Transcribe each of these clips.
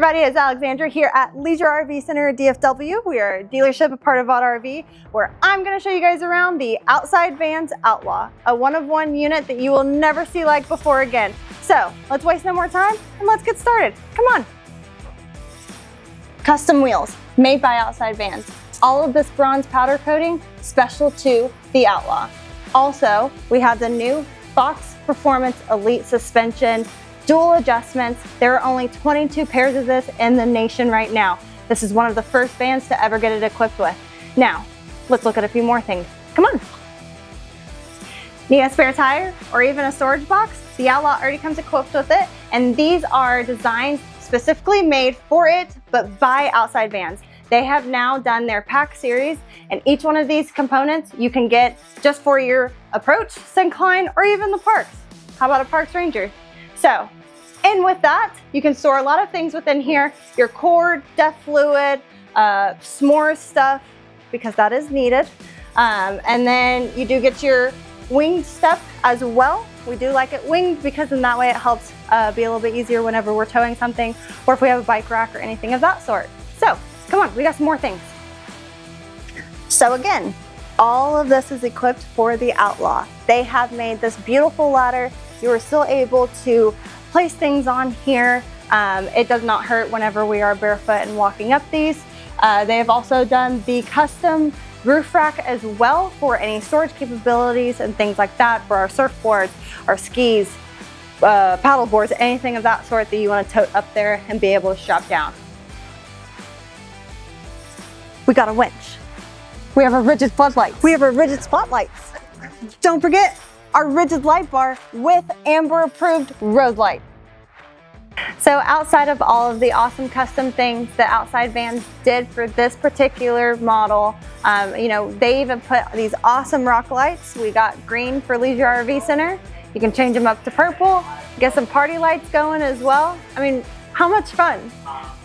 everybody, it's Alexandra here at Leisure RV Center DFW. We are a dealership, a part of Vogt RV, where I'm going to show you guys around the Outside Vans Outlaw, a one-of-one unit that you will never see like before again. So let's waste no more time and let's get started. Come on. Custom wheels made by Outside Vans. All of this bronze powder coating special to the Outlaw. Also, we have the new Vogt Performance Elite suspension, dual adjustments. There are only 22 pairs of this in the nation right now. This is one of the first vans to ever get it equipped with. Now, let's look at a few more things. Come on. Need a spare tire or even a storage box? The Outlaw already comes equipped with it, and these are designed specifically made for it, but by Outside Vans. They have now done their pack series, and each one of these components you can get just for your approach, syncline, or even the parks. How about a Parks Ranger? So, and with that, you can store a lot of things within here. Your cord, DEF fluid, s'mores stuff, because that is needed. And then you do get your winged step as well. We do like it winged because in that way it helps be a little bit easier whenever we're towing something, or if we have a bike rack or anything of that sort. So, come on, we got some more things. So again, all of this is equipped for the Outlaw. They have made this beautiful ladder. You are still able to place things on here. It does not hurt whenever we are barefoot and walking up these. They have also done the custom roof rack as well for any storage capabilities and things like that for our surfboards, our skis, paddle boards, anything of that sort that you want to tote up there and be able to strap down. We got a winch. We have a rigid floodlights. We have our rigid spotlights. Don't forget our rigid light bar with Amber approved road light. So outside of all of the awesome custom things that Outside Vans did for this particular model, you know, they even put these awesome rock lights. We got green for Leisure RV Center. You can change them up to purple, get some party lights going as well. I mean, how much fun?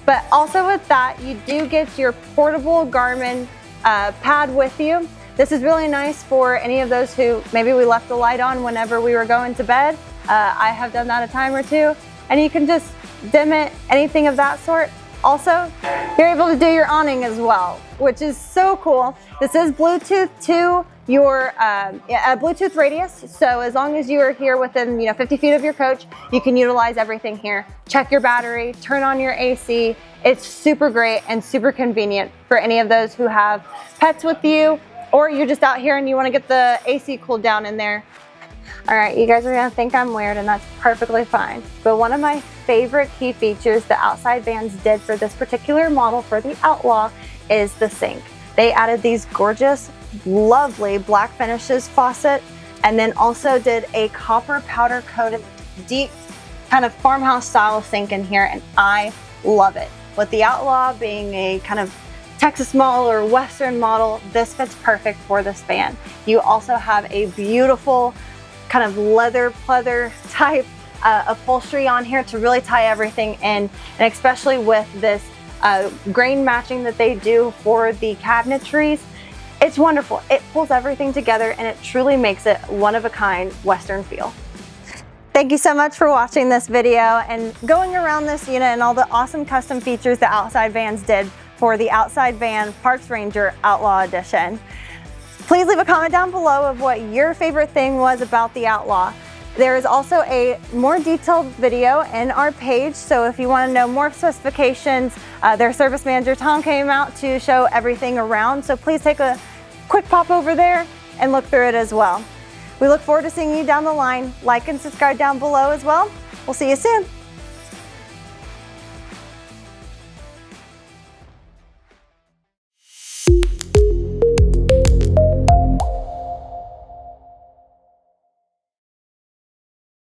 But also with that, you do get your portable Garmin pad with you. This is really nice for any of those who maybe we left the light on whenever we were going to bed. I have done that a time or two, and you can just dim it, anything of that sort. Also, you're able to do your awning as well, which is so cool. This is Bluetooth to your Bluetooth radius. So as long as you are here within 50 feet of your coach, you can utilize everything here. Check your battery, turn on your AC. It's super great and super convenient for any of those who have pets with you, or you're just out here and you want to get the AC cooled down in there. All right, you guys are gonna think I'm weird, and that's perfectly fine. But one of my favorite key features that Outside Vans did for this particular model for the Outlaw is the sink. They added these gorgeous, lovely black finishes faucet, and then also did a copper powder coated deep kind of farmhouse style sink in here, and I love it. With the Outlaw being a kind of Texas model or Western model, this fits perfect for this van. You also have a beautiful kind of leather pleather type upholstery on here to really tie everything in, and especially with this grain matching that they do for the cabinetries. It's wonderful. It pulls everything together and it truly makes it one of a kind Western feel. Thank you so much for watching this video and going around this unit and all the awesome custom features that Outside Vans did for the Outside Van Parks Ranger Outlaw Edition. Please leave a comment down below of what your favorite thing was about the Outlaw. There is also a more detailed video in our page, so if you want to know more specifications, their service manager Tom came out to show everything around, so please take a quick pop over there and look through it as well. We look forward to seeing you down the line. Like and subscribe down below as well. We'll see you soon.